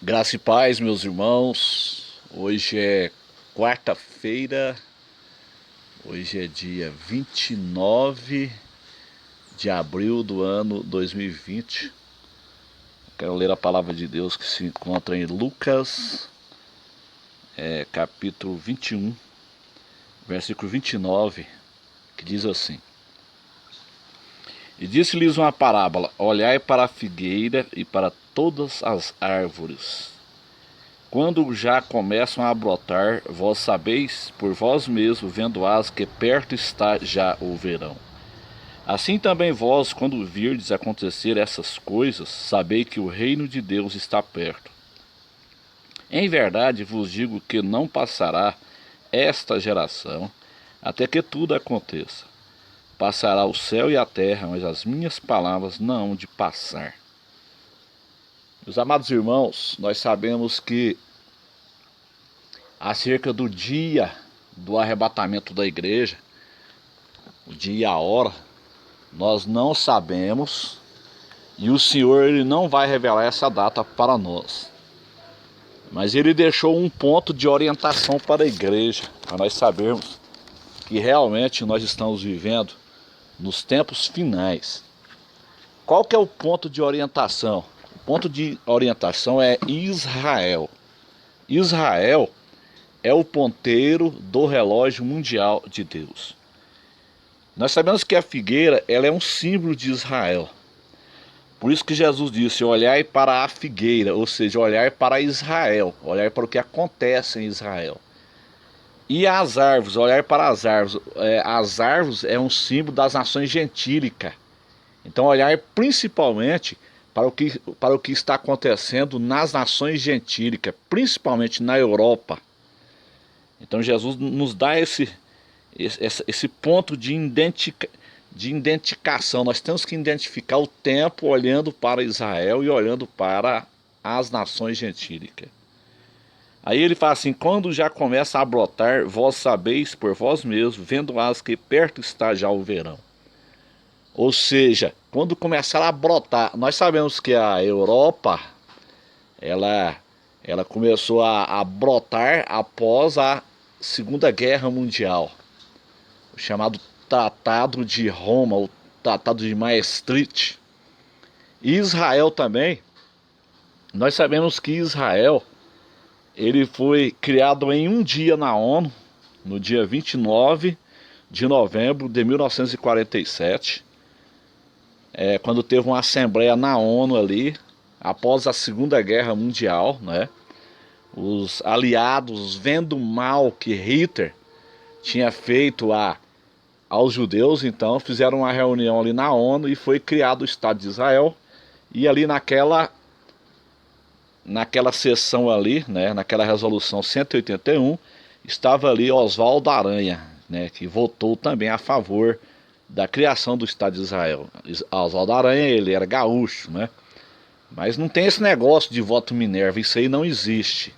Graça e paz, meus irmãos. Hoje é quarta-feira, hoje é dia 29 de abril do ano 2020. Quero ler a palavra de Deus que se encontra em Lucas, capítulo 21, versículo 29, que diz assim: E disse-lhes uma parábola: Olhai para a figueira e para todas as árvores. Quando já começam a brotar, vós sabeis por vós mesmos, vendo-as, que perto está já o verão. Assim também vós, quando virdes acontecer essas coisas, sabei que o reino de Deus está perto. Em verdade vos digo que não passará esta geração, até que tudo aconteça. Passará o céu e a terra, mas as minhas palavras não hão de passar. Meus amados irmãos, nós sabemos que acerca do dia do arrebatamento da igreja, o dia e a hora, nós não sabemos, e o Senhor ele não vai revelar essa data para nós. Mas ele deixou um ponto de orientação para a igreja, para nós sabermos que realmente nós estamos vivendo nos tempos finais. Qual que é o ponto de orientação? O ponto de orientação é Israel. Israel é o ponteiro do relógio mundial de Deus. Nós sabemos que a figueira ela é um símbolo de Israel. Por isso que Jesus disse: olhai para a figueira, ou seja, olhar para Israel, olhar para o que acontece em Israel. E as árvores, olhar para as árvores. As árvores é um símbolo das nações gentílicas. Então olhar principalmente para o que está acontecendo nas nações gentílicas, principalmente na Europa. Então Jesus nos dá esse ponto de identificação. Nós temos que identificar o tempo olhando para Israel e olhando para as nações gentílicas. Aí ele fala assim: quando já começa a brotar, vós sabeis por vós mesmos, vendo-as que perto está já o verão. Ou seja, quando começar a brotar, nós sabemos que a Europa ela começou a brotar após a Segunda Guerra Mundial, o chamado Tratado de Roma, o Tratado de Maastricht. E Israel também, nós sabemos que Israel ele foi criado em um dia na ONU, no dia 29 de novembro de 1947, quando teve uma assembleia na ONU ali, após a Segunda Guerra Mundial, né? Os aliados, vendo o mal que Hitler tinha feito aos judeus, então fizeram uma reunião ali na ONU e foi criado o Estado de Israel. E ali naquela sessão ali, né, naquela resolução 181, estava ali Oswaldo Aranha, né, que votou também a favor da criação do Estado de Israel. Oswaldo Aranha, ele era gaúcho, né? Mas não tem esse negócio de voto Minerva, isso aí não existe.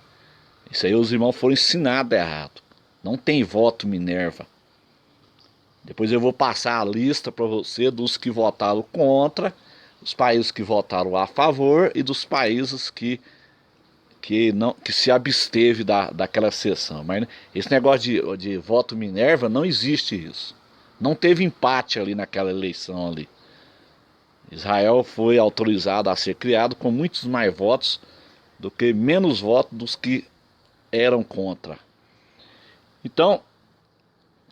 Isso aí os irmãos foram ensinados errado. Não tem voto Minerva. Depois eu vou passar a lista para você dos que votaram contra, os países que votaram a favor e dos países que se absteve daquela sessão. Mas esse negócio de voto Minerva, não existe isso. Não teve empate ali naquela eleição ali. Israel foi autorizado a ser criado com muitos mais votos do que menos votos dos que eram contra. Então,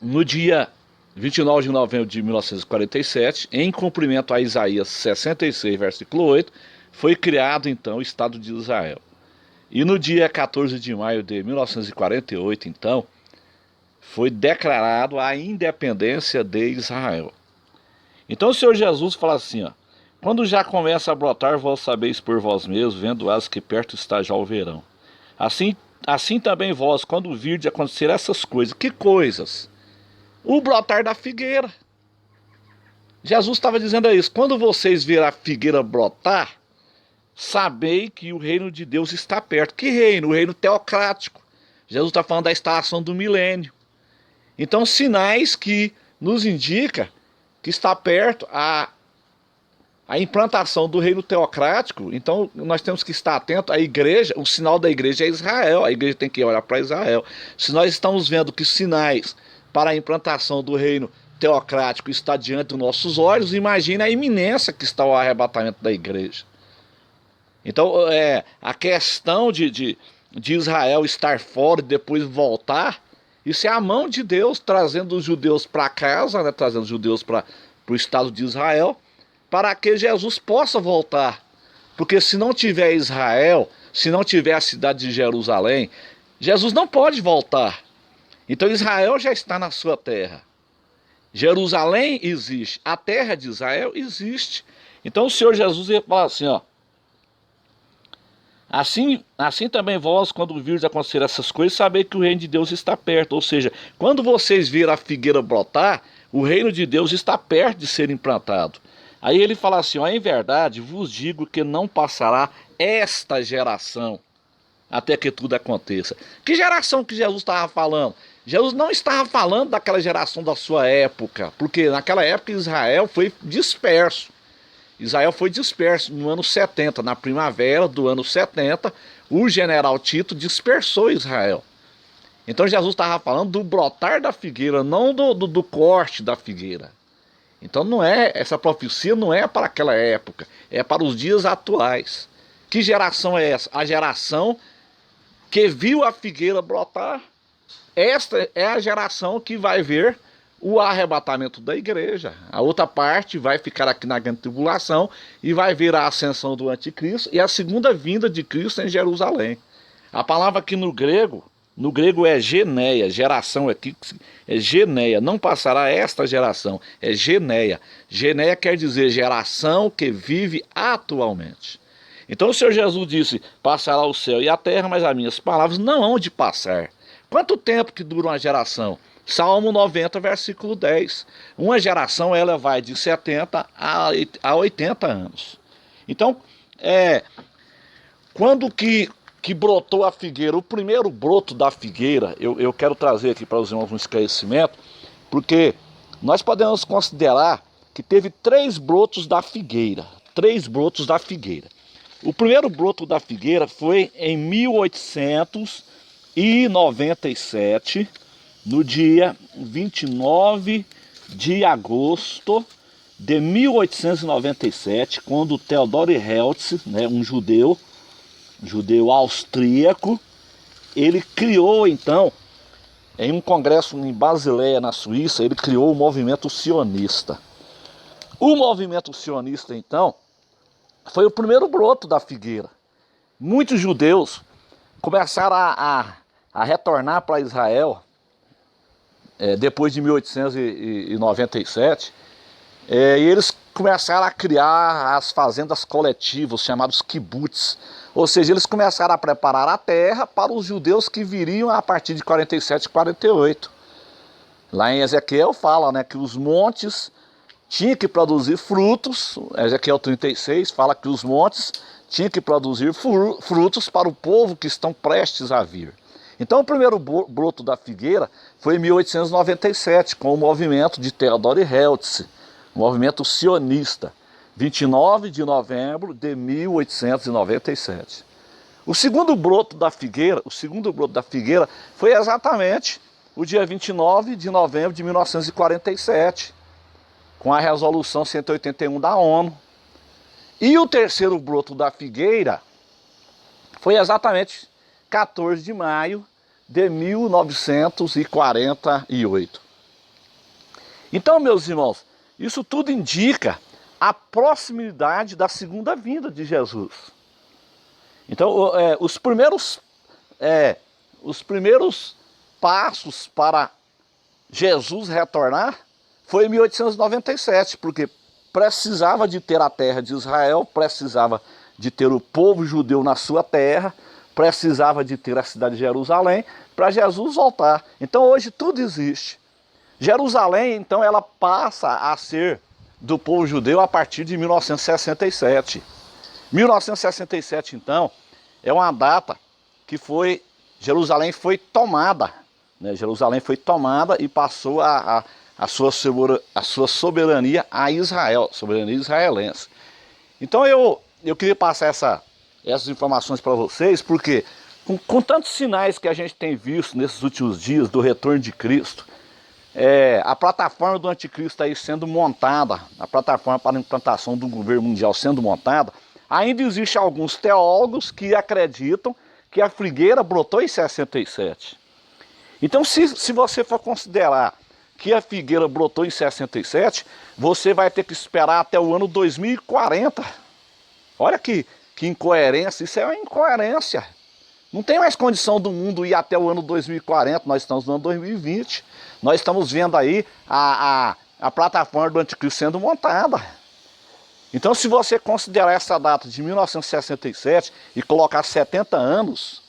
no dia 29 de novembro de 1947, em cumprimento a Isaías 66, versículo 8, foi criado então o Estado de Israel. E no dia 14 de maio de 1948, então, foi declarado a independência de Israel. Então o Senhor Jesus fala assim, ó: quando já começa a brotar, vós sabeis por vós mesmos, vendo-as que perto está já o verão. Assim também vós, quando virdes acontecer essas coisas. Que coisas? O brotar da figueira. Jesus estava dizendo isso: quando vocês verem a figueira brotar, sabei que o reino de Deus está perto. Que reino? O reino teocrático. Jesus está falando da instalação do milênio. Então, sinais que nos indica que está perto a a implantação do reino teocrático, então nós temos que estar atento à igreja, o sinal da igreja é Israel, a igreja tem que olhar para Israel. Se nós estamos vendo que sinais para a implantação do reino teocrático está diante dos nossos olhos, imagine a iminência que está o arrebatamento da igreja. Então, a questão de Israel estar fora e depois voltar, isso é a mão de Deus trazendo os judeus para casa, né, trazendo os judeus para o estado de Israel, para que Jesus possa voltar. Porque se não tiver Israel, se não tiver a cidade de Jerusalém, Jesus não pode voltar. Então Israel já está na sua terra. Jerusalém existe, a terra de Israel existe. Então o Senhor Jesus ia falar assim, ó. Assim também vós, quando virdes acontecer essas coisas, sabei que o reino de Deus está perto. Ou seja, quando vocês viram a figueira brotar, o reino de Deus está perto de ser implantado. Aí ele fala assim, ó, em verdade vos digo que não passará esta geração até que tudo aconteça. Que geração que Jesus estava falando? Jesus não estava falando daquela geração da sua época, porque naquela época Israel foi disperso. Israel foi disperso no ano 70, na primavera do ano 70, o general Tito dispersou Israel. Então Jesus estava falando do brotar da figueira, não do corte da figueira. Então essa profecia não é para aquela época, é para os dias atuais. Que geração é essa? A geração que viu a figueira brotar. Esta é a geração que vai ver o arrebatamento da igreja. A outra parte vai ficar aqui na grande tribulação e vai ver a ascensão do anticristo e a segunda vinda de Cristo em Jerusalém. A palavra aqui no grego é geneia, geração aqui é geneia, não passará esta geração, é geneia. Geneia quer dizer geração que vive atualmente. Então o Senhor Jesus disse, passará o céu e a terra, mas as minhas palavras não hão de passar. Quanto tempo que dura uma geração? Salmo 90, versículo 10. Uma geração ela vai de 70 a 80 anos. Então, quando que brotou a figueira, o primeiro broto da figueira, eu quero trazer aqui para os irmãos um esclarecimento, porque nós podemos considerar que teve 3 brotos da figueira. 3 brotos da figueira. O primeiro broto da figueira foi em 1897, no dia 29 de agosto de 1897, quando Theodor Herzl, né, um judeu austríaco, ele criou então, em um congresso em Basileia, na Suíça, ele criou o movimento sionista. O movimento sionista, então, foi o primeiro broto da figueira. Muitos judeus começaram a retornar para Israel, depois de 1897, e eles começaram a criar as fazendas coletivas, chamados kibbutz. Ou seja, eles começaram a preparar a terra para os judeus que viriam a partir de 47 e 48. Lá em Ezequiel fala, né, que os montes tinham que produzir frutos. Ezequiel 36 fala que os montes tinham que produzir frutos para o povo que estão prestes a vir. Então o primeiro broto da figueira foi em 1897, com o movimento de Theodor Herzl, o movimento sionista, 29 de novembro de 1897. O segundo broto da figueira foi exatamente o dia 29 de novembro de 1947, com a resolução 181 da ONU. E o terceiro broto da figueira foi exatamente 14 de maio de 1948. Então, meus irmãos, isso tudo indica a proximidade da segunda vinda de Jesus. Então, os primeiros passos para Jesus retornar foi em 1897, porque precisava de ter a terra de Israel, precisava de ter o povo judeu na sua terra, precisava de ter a cidade de Jerusalém para Jesus voltar. Então hoje tudo existe. Jerusalém, então, ela passa a ser do povo judeu a partir de 1967. 1967, então, é uma data que Jerusalém foi tomada, né? Jerusalém foi tomada e passou a sua soberania a Israel, soberania israelense. Então eu queria passar essas informações para vocês, porque com tantos sinais que a gente tem visto nesses últimos dias do retorno de Cristo, a plataforma do anticristo aí sendo montada, a plataforma para a implantação do governo mundial sendo montada, ainda existe alguns teólogos que acreditam que a figueira brotou em 67. Então, se você for considerar que a figueira brotou em 67, você vai ter que esperar até o ano 2040. Olha que incoerência, isso é uma incoerência. Não tem mais condição do mundo ir até o ano 2040, nós estamos no ano 2020. Nós estamos vendo aí a plataforma do anticristo sendo montada. Então, se você considerar essa data de 1967 e colocar 70 anos,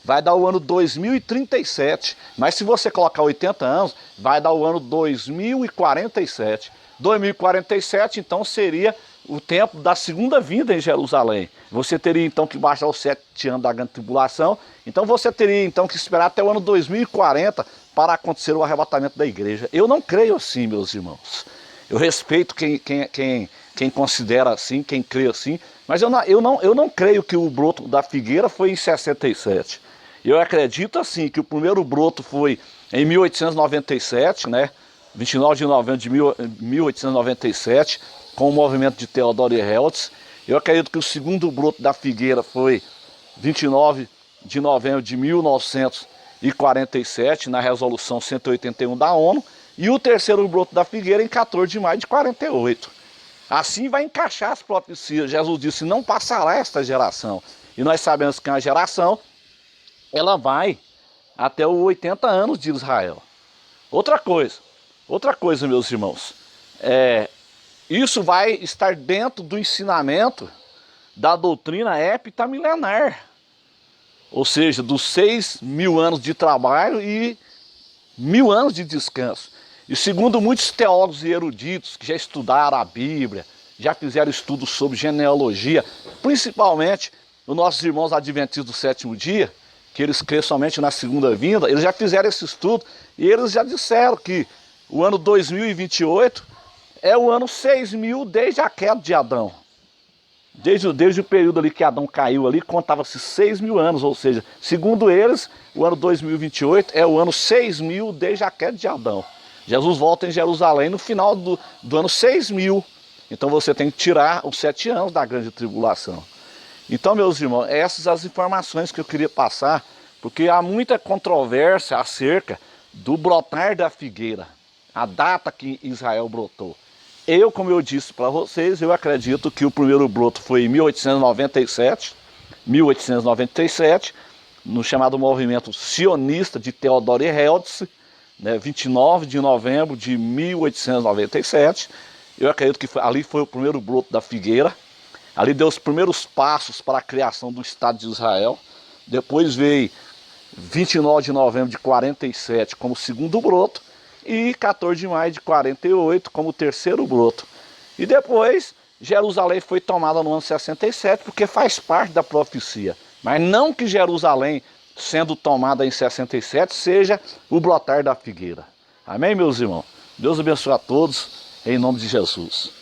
vai dar o ano 2037. Mas se você colocar 80 anos, vai dar o ano 2047. 2047, então, seria o tempo da segunda vinda em Jerusalém. Você teria, então, que baixar os 7 anos da grande tribulação. Então, você teria, então, que esperar até o ano 2040 para acontecer o arrebatamento da igreja. Eu não creio assim, meus irmãos. Eu respeito quem considera assim, quem crê assim, mas eu não creio que o broto da figueira foi em 67. Eu acredito assim, que o primeiro broto foi em 1897, né? 29 de novembro de 1897, com o movimento de Theodore Herzl. Eu acredito que o segundo broto da figueira foi 29 de novembro de 1947, na resolução 181 da ONU, e o terceiro broto da figueira em 14 de maio de 48. Assim vai encaixar as profecias. Jesus disse, não passará esta geração. E nós sabemos que a geração, ela vai até os 80 anos de Israel. Outra coisa, meus irmãos, isso vai estar dentro do ensinamento da doutrina heptamilenar. Ou seja, dos 6.000 anos de trabalho e 1.000 anos de descanso. E segundo muitos teólogos e eruditos que já estudaram a Bíblia, já fizeram estudos sobre genealogia, principalmente os nossos irmãos adventistas do sétimo dia, que eles creem somente na segunda vinda, eles já fizeram esse estudo e eles já disseram que o ano 2028 é o ano 6.000 desde a queda de Adão. Desde o período ali que Adão caiu ali, contava-se 6.000 anos, ou seja, segundo eles, o ano 2028 é o ano 6.000 desde a queda de Adão. Jesus volta em Jerusalém no final do ano 6.000. Então você tem que tirar os 7 anos da grande tribulação. Então, meus irmãos, essas as informações que eu queria passar, porque há muita controvérsia acerca do brotar da figueira, a data que Israel brotou. Como eu disse para vocês, eu acredito que o primeiro broto foi em 1897, no chamado movimento sionista de Theodore Herzl, né, 29 de novembro de 1897. Eu acredito que ali foi o primeiro broto da figueira. Ali deu os primeiros passos para a criação do Estado de Israel. Depois veio 29 de novembro de 47 como segundo broto e 14 de maio de 48 como terceiro broto. E depois Jerusalém foi tomada no ano 67 porque faz parte da profecia. Mas não que Jerusalém, sendo tomada em 67, seja o brotar da figueira. Amém, meus irmãos? Deus abençoe a todos, em nome de Jesus.